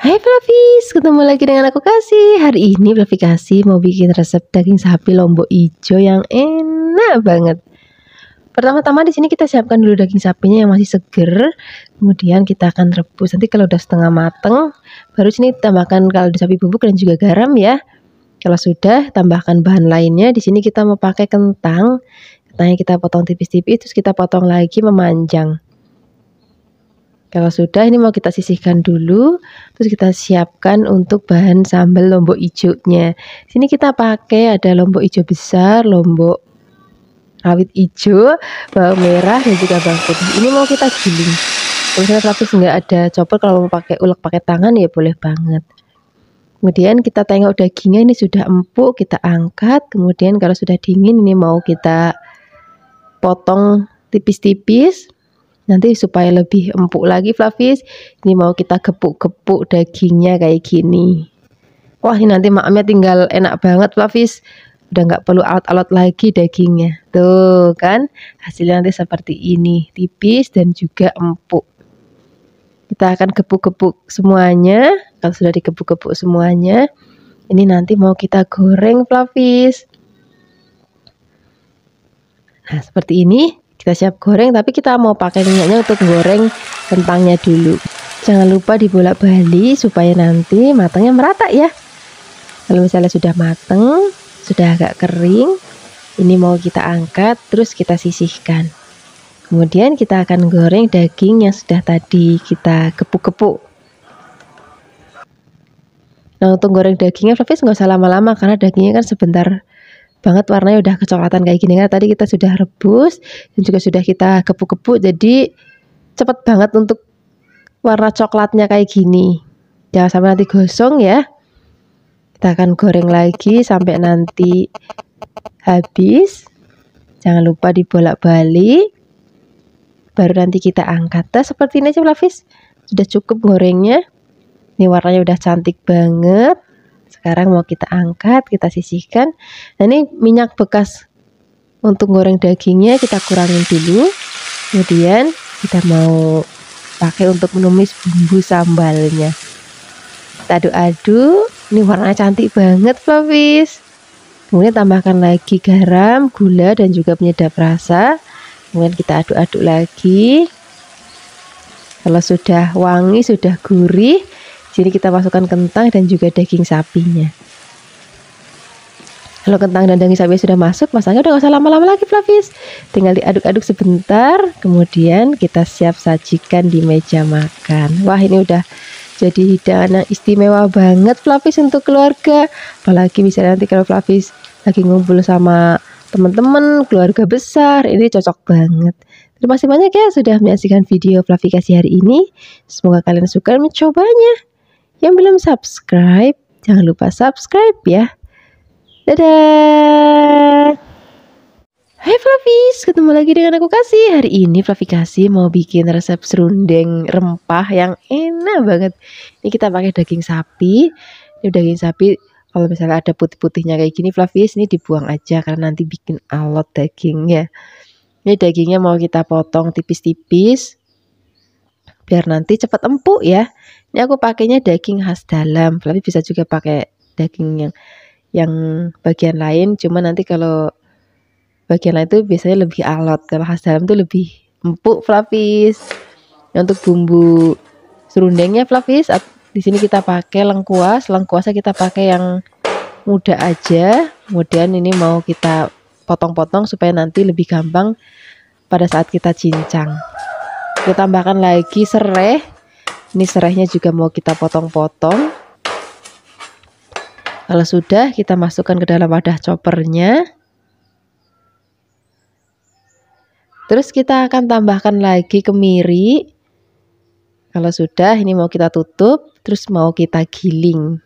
Hai Flavis, ketemu lagi dengan aku Kasih. Hari ini Flavi Kasih mau bikin resep daging sapi lombok hijau yang enak banget. Pertama-tama di sini kita siapkan dulu daging sapinya yang masih seger. Kemudian kita akan rebus. Nanti kalau udah setengah mateng, baru sini tambahkan kaldu sapi bubuk dan juga garam ya. Kalau sudah, tambahkan bahan lainnya. Di sini kita mau pakai kentang. Kentangnya kita potong tipis-tipis, terus kita potong lagi memanjang. Kalau sudah, ini mau kita sisihkan dulu, terus kita siapkan untuk bahan sambal lombok hijaunya. Sini kita pakai ada lombok hijau besar, lombok rawit hijau, bawang merah dan juga bawang putih. Ini mau kita giling. Kalau misalnya Flavis nggak ada chopper, kalau mau pakai ulek pakai tangan ya boleh banget. Kemudian kita tengok dagingnya ini sudah empuk, kita angkat. Kemudian kalau sudah dingin ini mau kita potong tipis-tipis. Nanti supaya lebih empuk lagi Flavis, ini mau kita gepuk-gepuk dagingnya kayak gini. Wah, ini nanti makamnya tinggal enak banget Flavis. Udah nggak perlu alat-alat lagi dagingnya. Tuh kan, hasilnya nanti seperti ini, tipis dan juga empuk. Kita akan gepuk-gepuk semuanya. Kalau sudah digepuk-gepuk semuanya, ini nanti mau kita goreng Flavis. Nah, seperti ini. Kita siap goreng, tapi kita mau pakai minyaknya untuk goreng kentangnya dulu. Jangan lupa dibolak-balik supaya nanti matangnya merata ya. Kalau misalnya sudah mateng, sudah agak kering, ini mau kita angkat, terus kita sisihkan. Kemudian kita akan goreng daging yang sudah tadi kita gepuk-gepuk. Nah, untuk goreng dagingnya Flavis nggak usah lama-lama karena dagingnya kan sebentar banget warnanya udah kecoklatan kayak gini kan. Tadi kita sudah rebus dan juga sudah kita gepuk-gepuk, jadi cepet banget untuk warna coklatnya kayak gini. Jangan sampai nanti gosong ya. Kita akan goreng lagi sampai nanti habis. Jangan lupa dibolak-balik. Baru nanti kita angkat. Nah, seperti ini aja Flavis. Sudah cukup gorengnya. Ini warnanya udah cantik banget. Sekarang mau kita angkat, kita sisihkan. Nah, ini minyak bekas untuk goreng dagingnya kita kurangin dulu. Kemudian kita mau pakai untuk menumis bumbu sambalnya. Kita aduk-aduk. Ini warnanya cantik banget Flavis. Kemudian tambahkan lagi garam, gula dan juga penyedap rasa. Kemudian kita aduk-aduk lagi. Kalau sudah wangi, sudah gurih, sini kita masukkan kentang dan juga daging sapinya. Kalau kentang dan daging sapi sudah masuk, masaknya udah gak usah lama-lama lagi Flavis. Tinggal diaduk-aduk sebentar, kemudian kita siap sajikan di meja makan. Wah, ini udah jadi hidangan yang istimewa banget Flavis untuk keluarga. Apalagi bisa nanti kalau Flavis lagi ngumpul sama teman-teman, keluarga besar, ini cocok banget. Terima kasih banyak ya sudah menyaksikan video Flavi Kasih hari ini. Semoga kalian suka mencobanya. Yang belum subscribe, jangan lupa subscribe ya. Dadah. Hai Flavis, ketemu lagi dengan aku Kasih. Hari ini Flavi Kasih mau bikin resep serundeng rempah yang enak banget. Ini kita pakai daging sapi. Ini daging sapi, kalau misalnya ada putih-putihnya kayak gini Flavis, ini dibuang aja karena nanti bikin alot dagingnya. Ini dagingnya mau kita potong tipis-tipis biar nanti cepat empuk ya. Ini aku pakainya daging khas dalam, tapi bisa juga pakai daging yang bagian lain. Cuma nanti kalau bagian lain itu biasanya lebih alot. Kalau khas dalam itu lebih empuk Flavis. Untuk bumbu serundengnya Flavis, di sini kita pakai lengkuas. Lengkuasnya kita pakai yang muda aja. Kemudian ini mau kita potong-potong supaya nanti lebih gampang pada saat kita cincang. Kita tambahkan lagi serai. Ini serainya juga mau kita potong-potong. Kalau sudah, kita masukkan ke dalam wadah choppernya. Terus kita akan tambahkan lagi kemiri. Kalau sudah, ini mau kita tutup. Terus mau kita giling.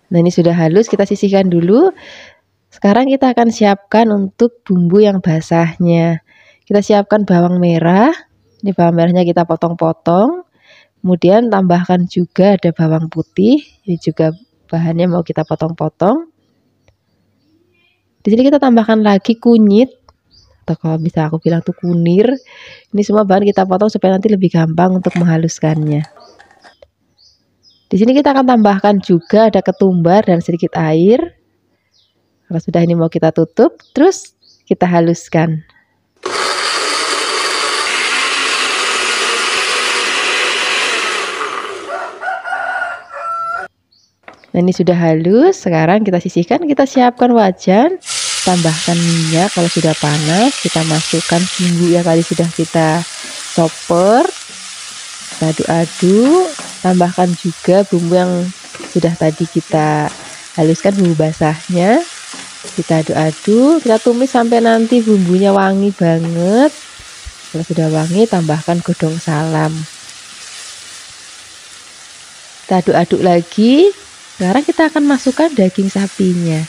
Nah, ini sudah halus, kita sisihkan dulu. Sekarang kita akan siapkan untuk bumbu yang basahnya. Kita siapkan bawang merah. Ini bawang merahnya kita potong-potong. Kemudian tambahkan juga ada bawang putih. Ini juga bahannya mau kita potong-potong. Di sini kita tambahkan lagi kunyit, atau kalau bisa aku bilang tuh kunir. Ini semua bahan kita potong supaya nanti lebih gampang untuk menghaluskannya. Di sini kita akan tambahkan juga ada ketumbar dan sedikit air. Kalau sudah ini mau kita tutup, terus kita haluskan. Nah, ini sudah halus. Sekarang kita sisihkan, kita siapkan wajan, tambahkan minyak. Kalau sudah panas, kita masukkan bumbu yang tadi sudah kita chopper, kita aduk-aduk. Tambahkan juga bumbu yang sudah tadi kita haluskan, bumbu basahnya. Kita aduk-aduk, kita tumis sampai nanti bumbunya wangi banget. Kalau sudah wangi, tambahkan godong salam. Kita aduk-aduk lagi. Sekarang kita akan masukkan daging sapinya.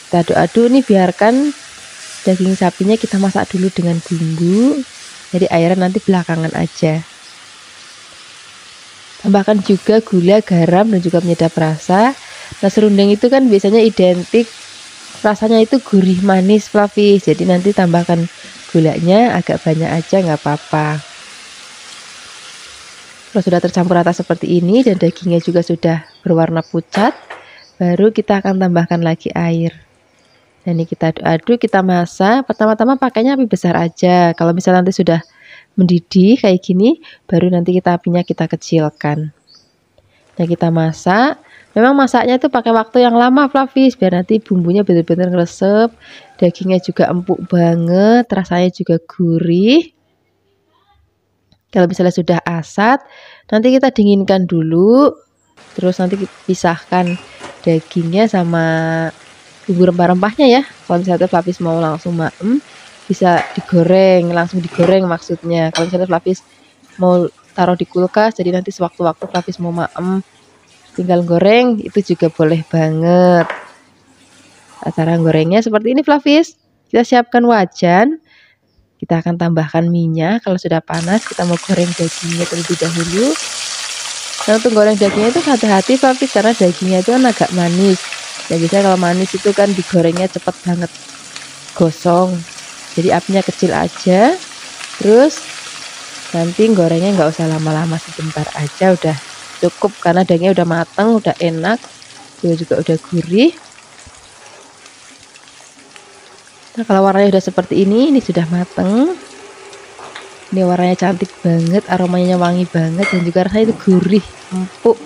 Kita aduk-aduk nih, biarkan daging sapinya kita masak dulu dengan bumbu. Jadi airnya nanti belakangan aja. Tambahkan juga gula, garam, dan juga penyedap rasa. Nah, serundeng itu kan biasanya identik rasanya itu gurih manis fluffy. Jadi nanti tambahkan gulanya agak banyak aja, nggak apa-apa. Kalau sudah tercampur rata seperti ini dan dagingnya juga sudah berwarna pucat, baru kita akan tambahkan lagi air. Dan ini kita aduk-aduk, kita masak. Pertama-tama pakainya api besar aja. Kalau misalnya nanti sudah mendidih kayak gini, baru nanti apinya kita kecilkan. Nah, kita masak. Memang masaknya itu pakai waktu yang lama fluffy, biar nanti bumbunya benar-benar ngeresep, dagingnya juga empuk banget, rasanya juga gurih. Kalau misalnya sudah asat, nanti kita dinginkan dulu, terus nanti pisahkan dagingnya sama bumbu rempah-rempahnya ya. Kalau misalnya Flavis mau langsung maem, bisa digoreng, langsung digoreng maksudnya. Kalau misalnya Flavis mau taruh di kulkas, jadi nanti sewaktu-waktu Flavis mau maem, tinggal goreng, itu juga boleh banget. Cara gorengnya seperti ini Flavis. Kita siapkan wajan. Kita akan tambahkan minyak. Kalau sudah panas, kita mau goreng dagingnya terlebih dahulu. Nah, untuk goreng dagingnya itu hati-hati Flavis, karena dagingnya itu kan agak manis. Ya, biasanya kalau manis itu kan digorengnya cepet banget gosong. Jadi apinya kecil aja. Terus nanti gorengnya nggak usah lama-lama, sebentar aja udah cukup, karena dagingnya udah mateng, udah enak, juga udah gurih. Nah, kalau warnanya udah seperti ini sudah mateng. Ini warnanya cantik banget, aromanya wangi banget, dan juga rasanya itu gurih, empuk.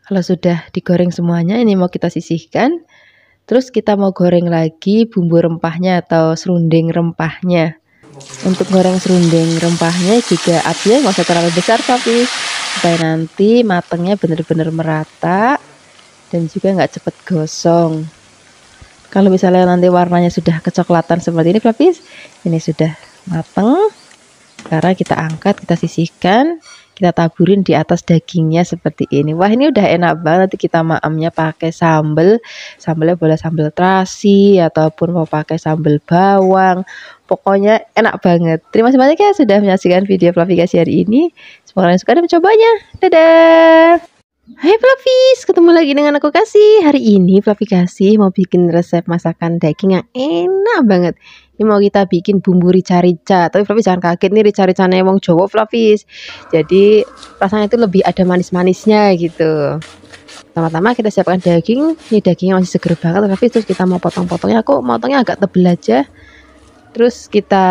Kalau sudah digoreng semuanya, ini mau kita sisihkan. Terus kita mau goreng lagi bumbu rempahnya atau serundeng rempahnya. Untuk goreng serundeng rempahnya juga apinya nggak usah terlalu besar, tapi supaya nanti matangnya benar-benar merata dan juga nggak cepet gosong. Kalau misalnya nanti warnanya sudah kecoklatan seperti ini Flavis, ini sudah matang. Sekarang kita angkat, kita sisihkan, kita taburin di atas dagingnya seperti ini. Wah, ini udah enak banget. Nanti kita maamnya pakai sambal. Sambalnya boleh sambal terasi ataupun mau pakai sambal bawang. Pokoknya enak banget. Terima kasih banyak ya sudah menyaksikan video Flavikasi hari ini. Semoga kalian suka dan mencobanya. Dadah. Hai Flavis, ketemu lagi dengan aku Kasih. Hari ini Flavikasi mau bikin resep masakan daging yang enak banget. Ini mau kita bikin bumbu rica-rica. Tapi Flavis jangan kaget nih, rica-ricanya wong Jawa Flavis. Jadi rasanya itu lebih ada manis-manisnya gitu. Pertama-tama kita siapkan daging. Ini dagingnya masih seger banget Flavis. Terus kita mau potong-potongnya. Aku motongnya agak tebel aja. Terus kita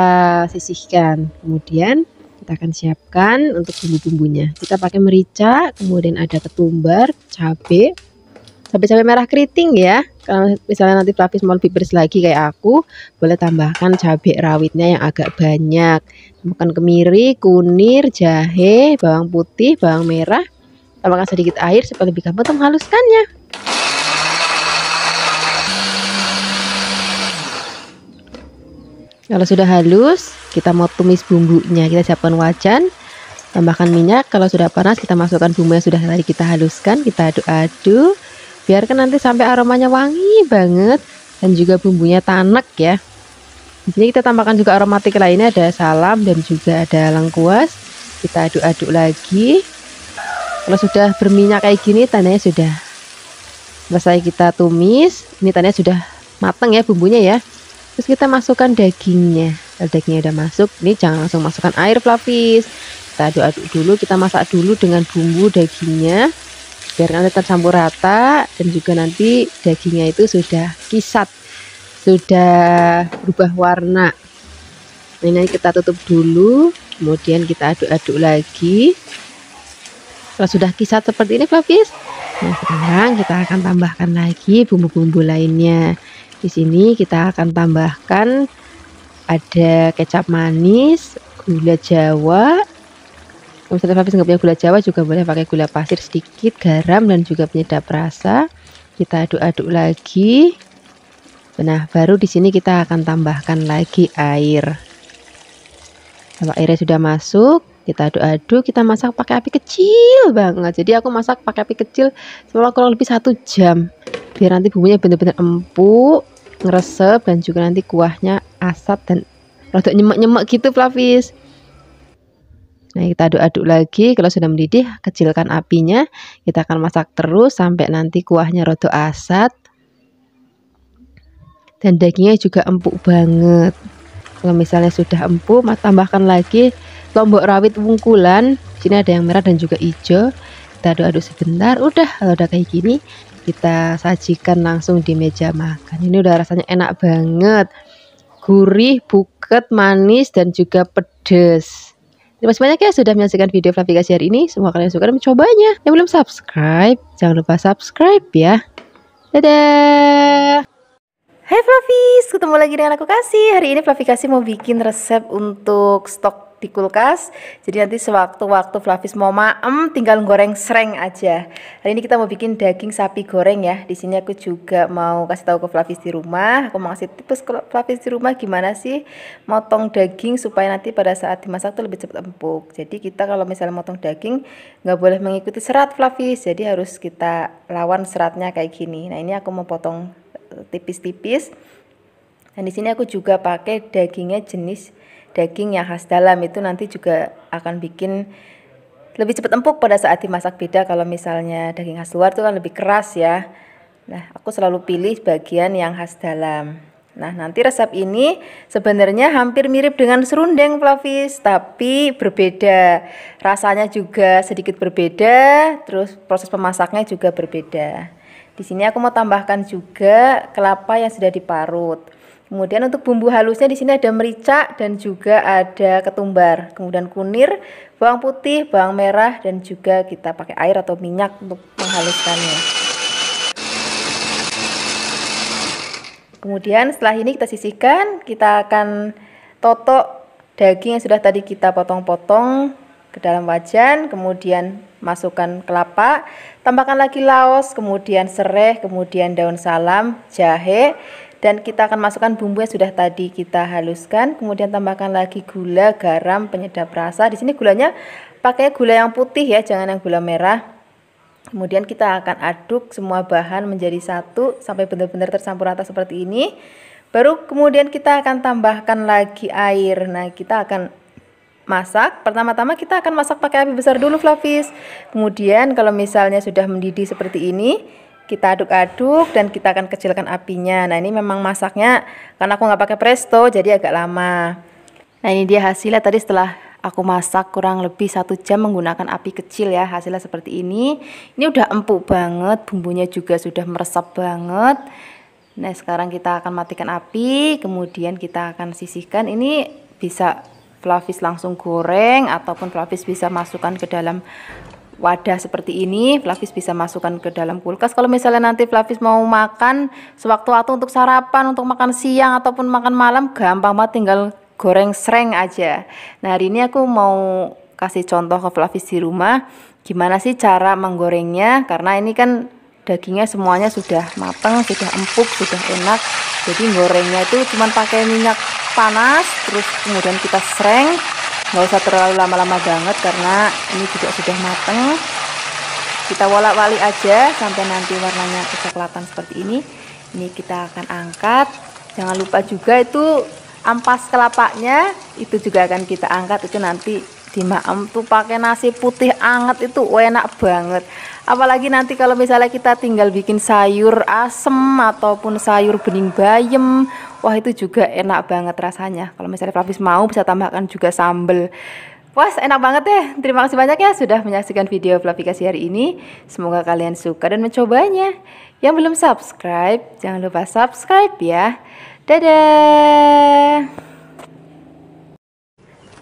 sisihkan. Kemudian kita akan siapkan untuk bumbu-bumbunya. Kita pakai merica, kemudian ada ketumbar, cabai merah keriting ya. Kalau misalnya nanti Flavis mau lebih pedas lagi kayak aku, boleh tambahkan cabai rawitnya yang agak banyak. Tambahkan kemiri, kunir, jahe, bawang putih, bawang merah. Tambahkan sedikit air supaya lebih gampang untuk menghaluskannya. Kalau sudah halus, kita mau tumis bumbunya. Kita siapkan wajan, tambahkan minyak. Kalau sudah panas, kita masukkan bumbu yang sudah tadi kita haluskan. Kita aduk-aduk, biarkan nanti sampai aromanya wangi banget dan juga bumbunya tanek ya. Di sini kita tambahkan juga aromatik lainnya, ada salam dan juga ada lengkuas. Kita aduk-aduk lagi. Kalau sudah berminyak kayak gini, tandanya sudah Selesai kita tumis, ini tandanya sudah matang ya bumbunya ya. Terus kita masukkan dagingnya. Kalau dagingnya udah masuk, ini jangan langsung masukkan air Flavis. Kita aduk-aduk dulu, kita masak dulu dengan bumbu dagingnya biar nanti tercampur rata, dan juga nanti dagingnya itu sudah kisat, sudah berubah warna. Ini kita tutup dulu, kemudian kita aduk-aduk lagi. Kalau sudah kisat seperti ini Flavis, nah sekarang kita akan tambahkan lagi bumbu-bumbu lainnya. Di sini kita akan tambahkan ada kecap manis, gula Jawa. Kalau misalnya Flavis nggak punya gula Jawa juga boleh pakai gula pasir sedikit, garam dan juga penyedap rasa. Kita aduk-aduk lagi. Nah, baru di sini kita akan tambahkan lagi air. Kalau airnya sudah masuk, kita aduk-aduk, kita masak pakai api kecil banget. Jadi aku masak pakai api kecil selama kurang lebih 1 jam. Biar nanti bumbunya benar-benar empuk, ngeresep, dan juga nanti kuahnya asat dan rada nyemek-nyemek gitu Flavis. Nah, kita aduk-aduk lagi. Kalau sudah mendidih, kecilkan apinya. Kita akan masak terus sampai nanti kuahnya rada asat. Dan dagingnya juga empuk banget. Kalau misalnya sudah empuk, tambahkan lagi lombok rawit wungkulan. Di sini ada yang merah dan juga hijau. Kita aduk-aduk sebentar. Udah, kalau udah kayak gini, kita sajikan langsung di meja makan. Ini udah rasanya enak banget. Gurih, buket, manis, dan juga pedes. Terima kasih banyak ya sudah menyaksikan video Flavi Kasih hari ini. Semoga kalian suka dan mencobanya. Yang belum subscribe, jangan lupa subscribe ya. Dadah. Hai Flavis, ketemu lagi dengan aku Kasih. Hari ini Flavi Kasih mau bikin resep untuk stok di kulkas. Jadi nanti sewaktu-waktu Flavis mau maem, tinggal goreng sereng aja. Hari ini kita mau bikin daging sapi goreng ya. Di sini aku juga mau kasih tahu ke Flavis di rumah. Aku mau kasih tips ke Flavis di rumah gimana sih motong daging supaya nanti pada saat dimasak tuh lebih cepat empuk. Jadi kita kalau misalnya motong daging nggak boleh mengikuti serat Flavis. Jadi harus kita lawan seratnya kayak gini. Nah ini aku mau potong tipis-tipis, dan di sini aku juga pakai dagingnya jenis daging yang khas dalam, itu nanti juga akan bikin lebih cepat empuk pada saat dimasak. Beda kalau misalnya daging khas luar itu kan lebih keras ya. Nah aku selalu pilih bagian yang khas dalam. Nah nanti resep ini sebenarnya hampir mirip dengan serundeng Flavis, tapi berbeda, rasanya juga sedikit berbeda, terus proses pemasaknya juga berbeda. Di sini aku mau tambahkan juga kelapa yang sudah diparut. Kemudian untuk bumbu halusnya di sini ada merica dan juga ada ketumbar. Kemudian kunir, bawang putih, bawang merah, dan juga kita pakai air atau minyak untuk menghaluskannya. Kemudian setelah ini kita sisihkan, kita akan totok daging yang sudah tadi kita potong-potong ke dalam wajan, kemudian masukkan kelapa, tambahkan lagi laos, kemudian serai, kemudian daun salam, jahe, dan kita akan masukkan bumbu yang sudah tadi kita haluskan, kemudian tambahkan lagi gula, garam, penyedap rasa. Di sini gulanya pakai gula yang putih ya, jangan yang gula merah. Kemudian kita akan aduk semua bahan menjadi satu sampai benar-benar tercampur rata seperti ini. Baru kemudian kita akan tambahkan lagi air. Nah, kita akan masak. Pertama-tama kita akan masak pakai api besar dulu Flavis. Kemudian kalau misalnya sudah mendidih seperti ini, kita aduk-aduk dan kita akan kecilkan apinya. Nah ini memang masaknya karena aku nggak pakai presto jadi agak lama. Nah ini dia hasilnya tadi setelah aku masak kurang lebih 1 jam menggunakan api kecil ya. Hasilnya seperti ini. Ini udah empuk banget, bumbunya juga sudah meresap banget. Nah sekarang kita akan matikan api, kemudian kita akan sisihkan. Ini bisa Flavis langsung goreng ataupun Flavis bisa masukkan ke dalam wadah seperti ini. Flavis bisa masukkan ke dalam kulkas. Kalau misalnya nanti Flavis mau makan sewaktu-waktu untuk sarapan, untuk makan siang ataupun makan malam, gampang banget, tinggal goreng sereng aja. Nah hari ini aku mau kasih contoh ke Flavis di rumah gimana sih cara menggorengnya, karena ini kan dagingnya semuanya sudah matang, sudah empuk, sudah enak. Jadi gorengnya itu cuma pakai minyak panas, terus kemudian kita sereng, nggak usah terlalu lama-lama banget karena ini juga sudah matang. Kita wolak-walik aja sampai nanti warnanya kecoklatan seperti ini. Ini kita akan angkat. Jangan lupa juga itu ampas kelapanya, itu juga akan kita angkat. Itu nanti dimaem tuh pakai nasi putih anget, itu enak banget. Apalagi nanti kalau misalnya kita tinggal bikin sayur asem ataupun sayur bening bayam, wah itu juga enak banget rasanya. Kalau misalnya Flavis mau bisa tambahkan juga sambal. Wah, enak banget deh. Terima kasih banyak ya sudah menyaksikan video Fluffy Kasih hari ini. Semoga kalian suka dan mencobanya. Yang belum subscribe, jangan lupa subscribe ya. Dadah.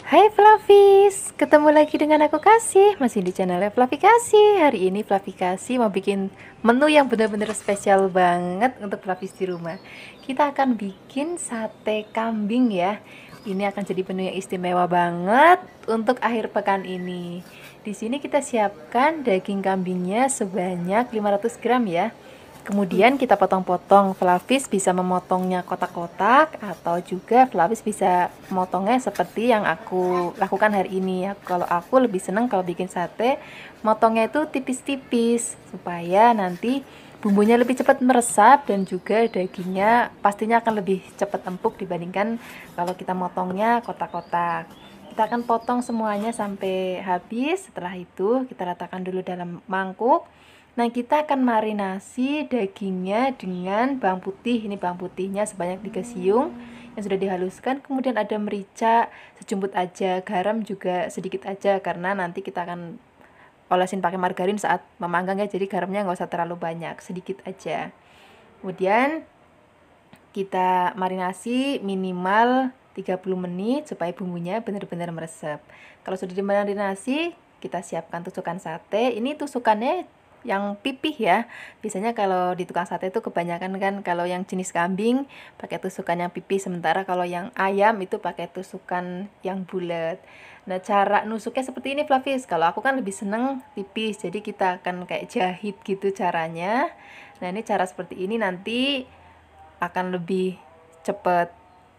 Hai Fluffies, ketemu lagi dengan aku Kasih, masih di channelnya Fluffy Kasih. Hari ini Fluffy Kasih mau bikin menu yang benar-benar spesial banget untuk Fluffies di rumah. Kita akan bikin sate kambing ya. Ini akan jadi menu yang istimewa banget untuk akhir pekan ini. Di sini kita siapkan daging kambingnya sebanyak 500 gram ya. Kemudian kita potong-potong. Flavis bisa memotongnya kotak-kotak atau juga Flavis bisa memotongnya seperti yang aku lakukan hari ini ya. Kalau aku lebih seneng kalau bikin sate, motongnya itu tipis-tipis supaya nanti bumbunya lebih cepat meresap dan juga dagingnya pastinya akan lebih cepat empuk dibandingkan kalau kita motongnya kotak-kotak. Kita akan potong semuanya sampai habis. Setelah itu kita letakkan dulu dalam mangkuk. Nah, kita akan marinasi dagingnya dengan bawang putih. Ini bawang putihnya sebanyak 3 siung yang sudah dihaluskan. Kemudian ada merica sejumput aja, garam juga sedikit aja karena nanti kita akan olesin pakai margarin saat memanggang ya, jadi garamnya nggak usah terlalu banyak, sedikit aja. Kemudian kita marinasi minimal 30 menit supaya bumbunya benar-benar meresap. Kalau sudah dimarinasi, kita siapkan tusukan sate. Ini tusukannya yang pipih ya. Biasanya kalau di tukang sate itu kebanyakan kan kalau yang jenis kambing pakai tusukan yang pipih, sementara kalau yang ayam itu pakai tusukan yang bulat. Nah, cara nusuknya seperti ini Flavis. Kalau aku kan lebih seneng tipis, jadi kita akan kayak jahit gitu caranya. Nah, ini cara seperti ini nanti akan lebih cepat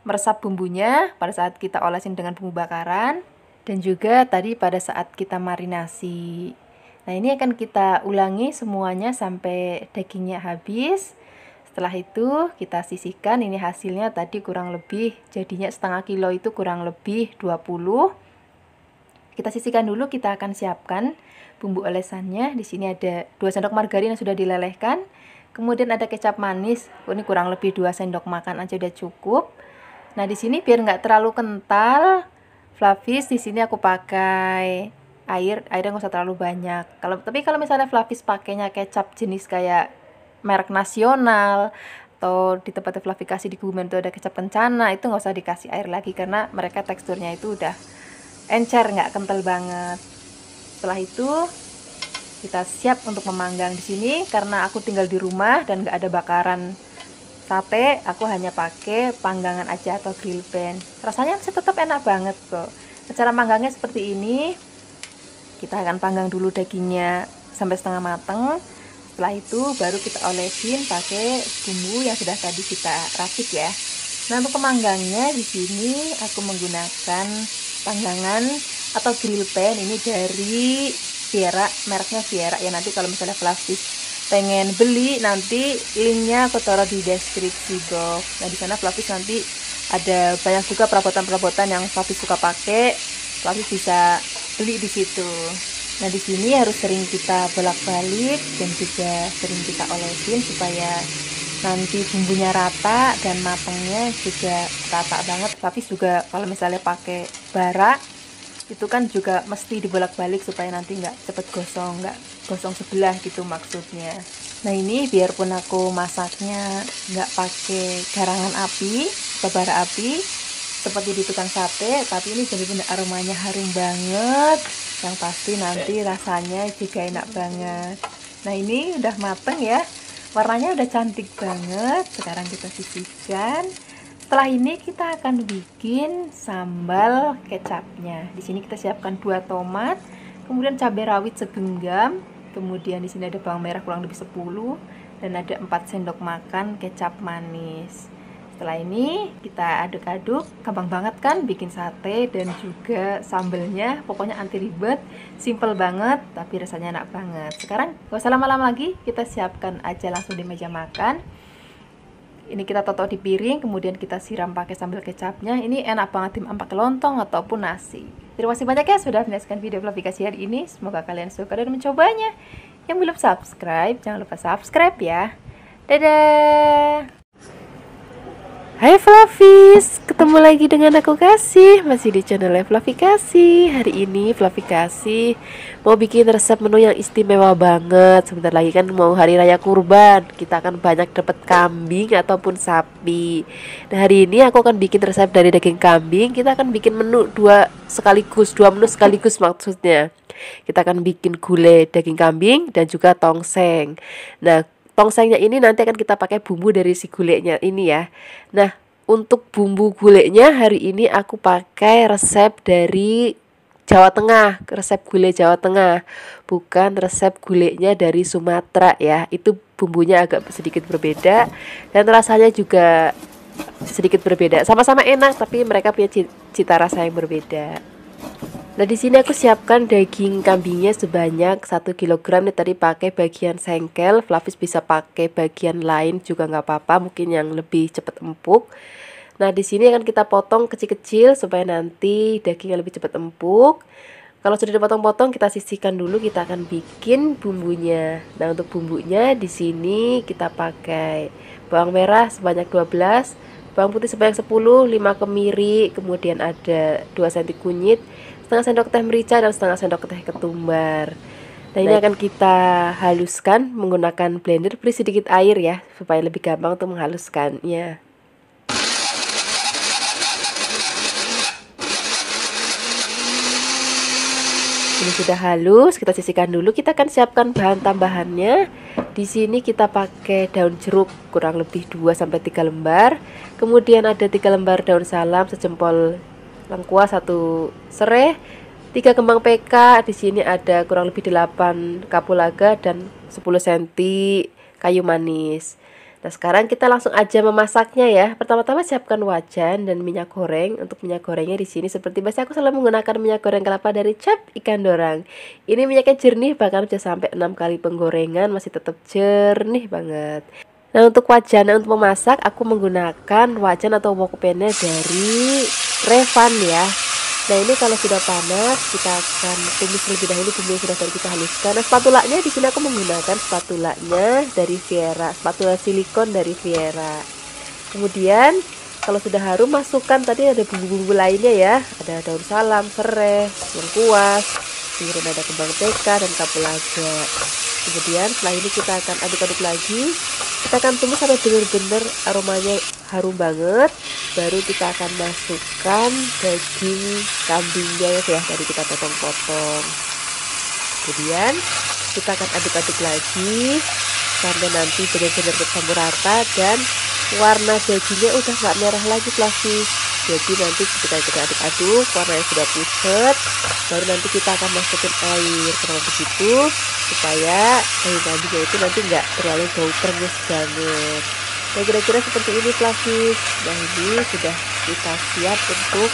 meresap bumbunya pada saat kita olesin dengan bumbu bakaran dan juga tadi pada saat kita marinasi. Nah, ini akan kita ulangi semuanya sampai dagingnya habis. Setelah itu kita sisihkan. Ini hasilnya tadi kurang lebih jadinya setengah kilo itu kurang lebih 20. Kita sisihkan dulu, kita akan siapkan bumbu olesannya. Di sini ada 2 sendok margarin yang sudah dilelehkan. Kemudian ada kecap manis. Ini kurang lebih 2 sendok makan aja udah cukup. Nah, di sini biar nggak terlalu kental, Flavis di sini aku pakai airnya nggak usah terlalu banyak. Tapi kalau misalnya Flavis pakainya kecap jenis kayak merek nasional atau di tempat Flavis kasih di Kebumen itu ada kecap kencana, itu nggak usah dikasih air lagi karena mereka teksturnya itu udah encer, nggak kental banget. Setelah itu kita siap untuk memanggang. Di sini karena aku tinggal di rumah dan nggak ada bakaran sate, aku hanya pakai panggangan aja atau grill pan. Rasanya masih tetap enak banget kok. Cara manggangnya seperti ini. Kita akan panggang dulu dagingnya sampai setengah mateng. Setelah itu baru kita olesin pakai bumbu yang sudah tadi kita racik ya. Nah, untuk pemanggangnya di sini aku menggunakan panggangan atau grill pan ini dari Viera, mereknya Viera ya. Nanti kalau misalnya Flavis pengen beli, nanti linknya aku taruh di deskripsi box. Nah, di sana Flavis nanti ada banyak juga perabotan-perabotan yang Flavis suka pakai. Flavis bisa beli di situ. Nah, di sini harus sering kita bolak-balik dan juga sering kita olesin supaya nanti bumbunya rata dan matangnya juga rata banget. Tapi juga kalau misalnya pakai bara itu kan juga mesti dibolak-balik supaya nanti nggak cepet gosong, nggak gosong sebelah gitu maksudnya. Nah, ini biarpun aku masaknya nggak pakai garangan api atau bara api seperti di tukang sate, tapi ini benar-benar aromanya harum banget, yang pasti nanti rasanya juga enak banget. Nah, ini udah mateng ya. Warnanya udah cantik banget. Sekarang kita sisihkan. Setelah ini kita akan bikin sambal kecapnya. Di sini kita siapkan 2 tomat, kemudian cabai rawit segenggam, kemudian di sini ada bawang merah kurang lebih 10 dan ada 4 sendok makan kecap manis. Setelah ini kita aduk-aduk, gampang banget kan bikin sate dan juga sambelnya, pokoknya anti ribet, simple banget tapi rasanya enak banget. Sekarang gak usah lama-lama lagi, kita siapkan aja langsung di meja makan. Ini kita totok di piring, kemudian kita siram pakai sambal kecapnya. Ini enak banget dimakan pakai lontong ataupun nasi. Terima kasih banyak ya sudah menyaksikan video Fluffy Kasih hari ini. Semoga kalian suka dan mencobanya. Yang belum subscribe, jangan lupa subscribe ya. Dadah. Hai Fluffies, ketemu lagi dengan aku Kasih, masih di channel Fluffy Kasih. Hari ini Fluffy Kasih mau bikin resep menu yang istimewa banget. Sebentar lagi kan mau hari raya kurban, kita akan banyak dapat kambing ataupun sapi. Nah hari ini aku akan bikin resep dari daging kambing. Kita akan bikin menu dua menu sekaligus maksudnya. Kita akan bikin gulai daging kambing dan juga tongseng. Nah tongsengnya ini nanti akan kita pakai bumbu dari si gulainya ini ya. Nah, untuk bumbu gulainya hari ini aku pakai resep dari Jawa Tengah, resep gulai Jawa Tengah. Bukan resep gulainya dari Sumatera ya. Itu bumbunya agak sedikit berbeda dan rasanya juga sedikit berbeda. Sama-sama enak tapi mereka punya cita rasa yang berbeda. Nah di sini aku siapkan daging kambingnya sebanyak 1 kg nih, tadi pakai bagian sengkel. Fluffies bisa pakai bagian lain juga nggak apa-apa, mungkin yang lebih cepat empuk. Nah di sini akan kita potong kecil-kecil supaya nanti dagingnya lebih cepat empuk. Kalau sudah dipotong-potong kita sisihkan dulu, kita akan bikin bumbunya. Nah untuk bumbunya di sini kita pakai bawang merah sebanyak 12, bawang putih sebanyak 10, 5 kemiri, kemudian ada 2 cm kunyit, setengah sendok teh merica dan setengah sendok teh ketumbar. Nah ini akan kita haluskan menggunakan blender. Beri sedikit air ya supaya lebih gampang untuk menghaluskannya. Ini sudah halus, kita sisihkan dulu. Kita akan siapkan bahan tambahannya. Di sini kita pakai daun jeruk kurang lebih 2-3 lembar. Kemudian ada 3 lembar daun salam sejempol lengkuas, 1 serai, 3 kembang PK. Di sini ada kurang lebih 8 kapulaga dan 10 cm kayu manis. Nah sekarang kita langsung aja memasaknya ya. Pertama-tama siapkan wajan dan minyak goreng. Untuk minyak gorengnya di sini seperti biasa aku selalu menggunakan minyak goreng kelapa dari Cap Ikan Dorang. Ini minyaknya jernih, bahkan bisa sampai 6 kali penggorengan masih tetap jernih banget. Nah untuk wajan untuk memasak aku menggunakan wajan atau wokpene dari Revan ya. Nah ini kalau sudah panas kita akan tumis terlebih dahulu bumbu yang sudah kita haluskan. Nah spatulanya di sini aku menggunakan spatulanya dari Viera, spatula silikon dari Viera. Kemudian kalau sudah harum masukkan tadi ada bumbu-bumbu lainnya ya. Ada daun salam, serai, lengkuas, kemudian ada kembang TK dan kapulaga. Kemudian setelah ini kita akan aduk-aduk lagi. Kita akan tunggu sampai benar-benar aromanya harum banget. Baru kita akan masukkan daging kambingnya ya, tadi kita potong-potong. Kemudian kita akan aduk-aduk lagi sampai nanti benar-benar bercampur rata dan warna dagingnya udah nggak merah lagi Fluffies. Jadi nanti ketika kita aduk-aduk warnanya sudah pucat, baru nanti kita akan masukin air. Kenapa begitu? Supaya daging kambingnya itu nanti nggak terlalu bau perengus banget. Nah kira-kira seperti ini Fluffies. Nah ini sudah kita siap untuk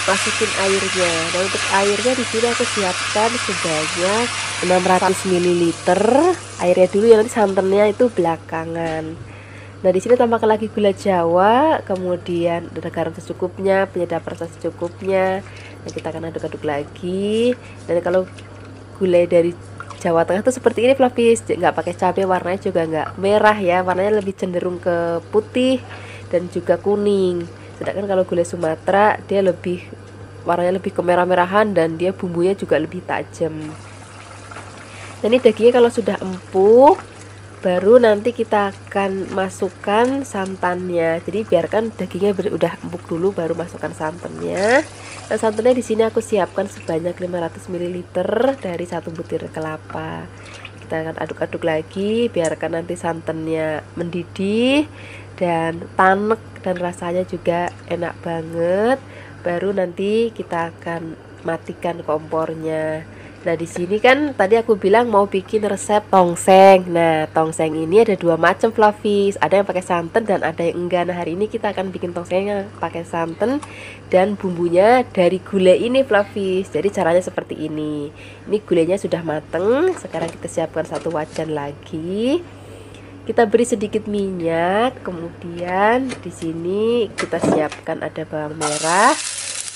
masukin airnya. Nah untuk airnya di sini aku siapkan sebanyak 600 ml. Airnya dulu ya, nanti santannya itu belakangan. Nah di sini tambahkan lagi gula Jawa, kemudian ada garam secukupnya, penyedap rasa secukupnya. Nah kita akan aduk-aduk lagi. Dan kalau gulai dari Jawa Tengah tuh seperti ini Fluffies, nggak pakai cabai, warnanya juga nggak merah ya, warnanya lebih cenderung ke putih dan juga kuning. Sedangkan kalau gulai Sumatera dia lebih warnanya lebih kemerah-merahan dan dia bumbunya juga lebih tajam. Nah ini dagingnya kalau sudah empuk, baru nanti kita akan masukkan santannya. Jadi biarkan dagingnya udah empuk dulu baru masukkan santannya. Nah santannya di sini aku siapkan sebanyak 500 ml dari 1 butir kelapa. Kita akan aduk-aduk lagi, biarkan nanti santannya mendidih dan tanek dan rasanya juga enak banget. Baru nanti kita akan matikan kompornya. Nah di sini kan tadi aku bilang mau bikin resep tongseng. Nah tongseng ini ada 2 macam Fluffies, ada yang pakai santan dan ada yang enggak. Nah hari ini kita akan bikin tongseng yang pakai santan dan bumbunya dari gulai ini Fluffies. Jadi caranya seperti ini. Ini gulainya sudah mateng. Sekarang kita siapkan 1 wajan lagi. Kita beri sedikit minyak. Kemudian di sini kita siapkan ada bawang merah,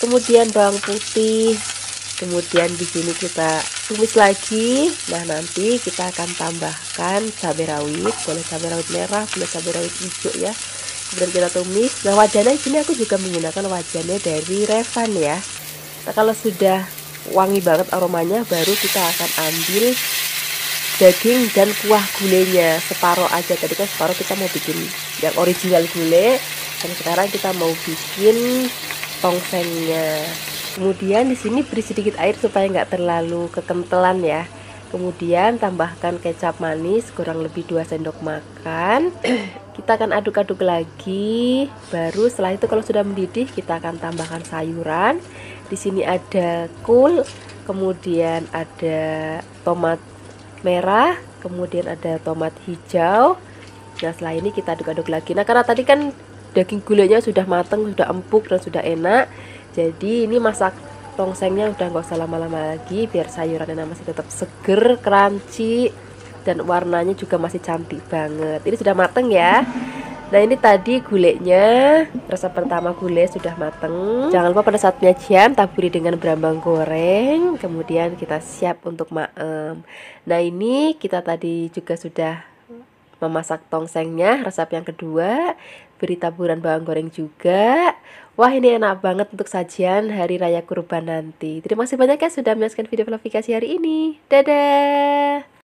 kemudian bawang putih, Kemudian di sini kita tumis lagi. Nah, nanti kita akan tambahkan cabai rawit, boleh cabai rawit merah, boleh cabai rawit hijau ya. Kemudian kita tumis. Nah, wajannya di sini aku juga menggunakan wajannya dari Revan ya. Nah, kalau sudah wangi banget aromanya, baru kita akan ambil daging dan kuah gulenya separuh aja. Tadi kan separuh kita mau bikin yang original gulai, dan sekarang kita mau bikin tongsengnya. Kemudian di sini beri sedikit air supaya nggak terlalu kekentelan ya. Kemudian tambahkan kecap manis kurang lebih 2 sendok makan. Kita akan aduk-aduk lagi. Baru setelah itu kalau sudah mendidih, kita akan tambahkan sayuran. Di sini ada kol, kemudian ada tomat merah, kemudian ada tomat hijau. Nah, setelah ini kita aduk-aduk lagi. Nah, karena tadi kan daging gulainya sudah matang, sudah empuk dan sudah enak, jadi ini masak tongsengnya udah nggak usah lama-lama lagi, biar sayurannya masih tetap seger, crunchy, dan warnanya juga masih cantik banget. Ini sudah mateng ya. Nah, ini tadi gulainya, resep pertama gulai sudah mateng. Jangan lupa pada saat penyajian taburi dengan berambang goreng. Kemudian kita siap untuk maem. Nah, ini kita tadi juga sudah memasak tongsengnya, resep yang kedua. Beri taburan bawang goreng juga. Wah, ini enak banget untuk sajian hari raya kurban nanti. Terima kasih banyak ya sudah menyaksikan video vlog hari ini. Dadah.